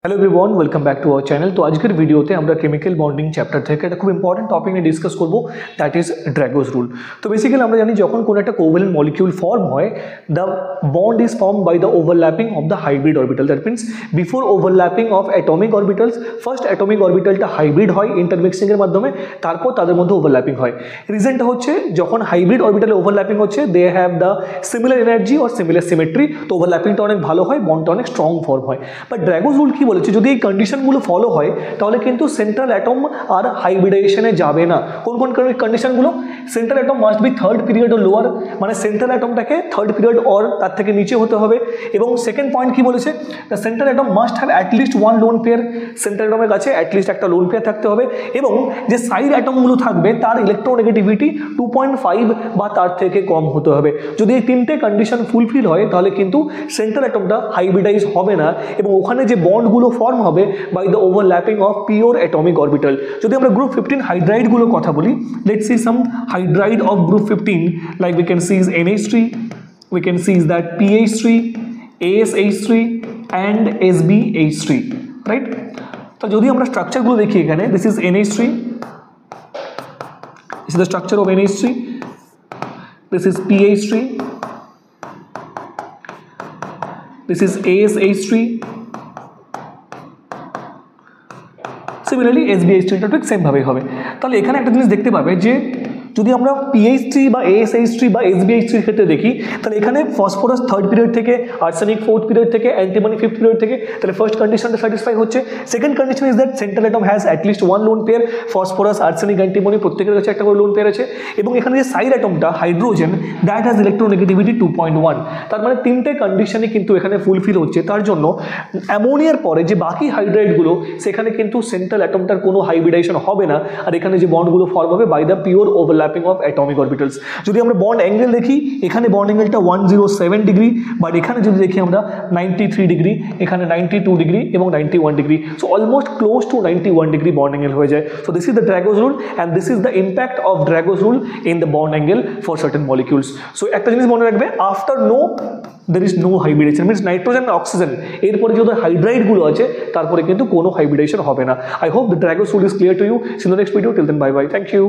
Hello everyone, welcome back to our channel. তো আজকের ভিডিওতে আমরা কেমিক্যাল বন্ডিং চ্যাপ্টার থেকে একটা খুব ইম্পর্টেন্ট টপিক নিয়ে ডিসকাস করবো, দ্যাট ইজ ড্র্যাগোস রুল। তো বেসিক্যালি আমরা জানি যখন কোনো একটা কোভ্যালেন্ট মলিকিউল ফর্ম হয়, the bond is form by the overlapping of the hybrid orbital. That means before overlapping of atomic orbitals, first atomic অরবিটালটা হাইব্রিড হয় ইন্টারমিক্সিংয়ের মাধ্যমে, তারপর তাদের মধ্যে ওভারল্যাপিং হয়। রিজনটা হচ্ছে যখন হাইব্রিড অরবিটালে ওভারল্যাপিং হচ্ছে, they have the similar energy or similar symmetry, তো ওভারল্যাপিংটা অনেক ভালো হয়, বন্ডটা অনেক স্ট্রং ফর্ম হয়। বাট ড্র্যাগোস রুল কি বলেছে, যদি এই কন্ডিশনগুলো ফলো হয় তাহলে কিন্তু সেন্ট্রাল অ্যাটম আর হাইব্রিডেশনে যাবে না। কোন কোন কন্ডিশনগুলো? Central atom must be third period ও লোয়ার, মানে সেন্ট্রাল অ্যাটমটাকে থার্ড পিরিয়ড অর তার থেকে নিচে হতে হবে। এবং সেকেন্ড পয়েন্ট কি বলেছে, the central atom must have at least one lone pair, central অ্যাটমের কাছে অ্যাটলিস্ট একটা লোন পেয়ার থাকতে হবে। এবং যে সাইড অ্যাটমগুলো থাকবে তার ইলেকট্রোনেগেটিভিটি 2.5 বা তার থেকে কম হতে হবে। যদি এই তিনটে কন্ডিশন ফুলফিল হয় তাহলে কিন্তু সেন্ট্রাল অ্যাটমটা হাইব্রিডাইজ হবে না, এবং ওখানে যে বন্ডগুলো ফর্ম হবে by the overlapping of pure atomic orbital. যদি আমরা গ্রুপ 15 হাইড্রাইডগুলোর কথা বলি, let's see some hydride of group 15, like we can see is NH3, we can see is that PH3, ASH3 and SbH3, right? তো যদি আমরা স্ট্রাকচারগুলো দেখি এখানে, this is NH3, this is the structure of NH3, this is PH3, this is ASH3, similarly SbH3টা ঠিক same ভাবেই হবে। তাহলে এখানে একটা জিনিস দেখতে পাবে যে যদি আমরা PH3 বা ASH3 বা SbH3 ক্ষেত্রে দেখি, তাহলে এখানে ফসফরাস থার্ড পিরিয়ড থেকে, আর্সেনিক ফোর্থ পিরিয়ড থেকে, অ্যান্টিমনি ফিফথ পিরিয়ড থেকে, তাহলে ফার্স্ট কন্ডিশনটা স্যাটিসফাই হচ্ছে। Second condition is that central atom has at least one lone pair, phosphorus, arsenic, antimony প্রত্যেকের কাছে একটা করে লোন পেয়ার আছে। এবং এখানে যে সাইড অ্যাটমটা হাইড্রোজেন, দ্যাট হ্যাজ ইলেকট্রোনেগেটিভিটি 2.1। তার মানে তিনটে কন্ডিশনই কিন্তু এখানে ফুলফিল হচ্ছে। তার জন্য অ্যামোনিয়ার পরে যে বাকি হাইড্রাইডগুলো, সেখানে কিন্তু সেন্ট্রাল অ্যাটমটার কোনো হাইব্রিডাইজেশন হবে না, আর এখানে যে বন্ডগুলো ফর্ম হবে by the pure overlapping of atomic orbitals. যদি আমরা বন্ড অ্যাঙ্গেল দেখি, এখানে বন্ড অ্যাঙ্গেলটা 107 ডিগ্রি, বাট এখানে যদি দেখি আমরা 93 ডিগ্রি, এখানে 92 ডিগ্রি এবং 91 degree, so almost close to 91 degree bond angle হয়ে যায়। So this is the Drago's rule and this is the impact of Drago's rule in the bond angle for certain molecules. So একটা জিনিস মনে রাখবে, after no there is no hybridization, means nitrogen আর oxygen, এরপরে যত হাইড্রাইডগুলো আছে তারপরে কিন্তু কোনো হাইব্রিডেশন হবে না। I hope the Drago's rule is clear to you. See in the next video, till then bye bye, thank you.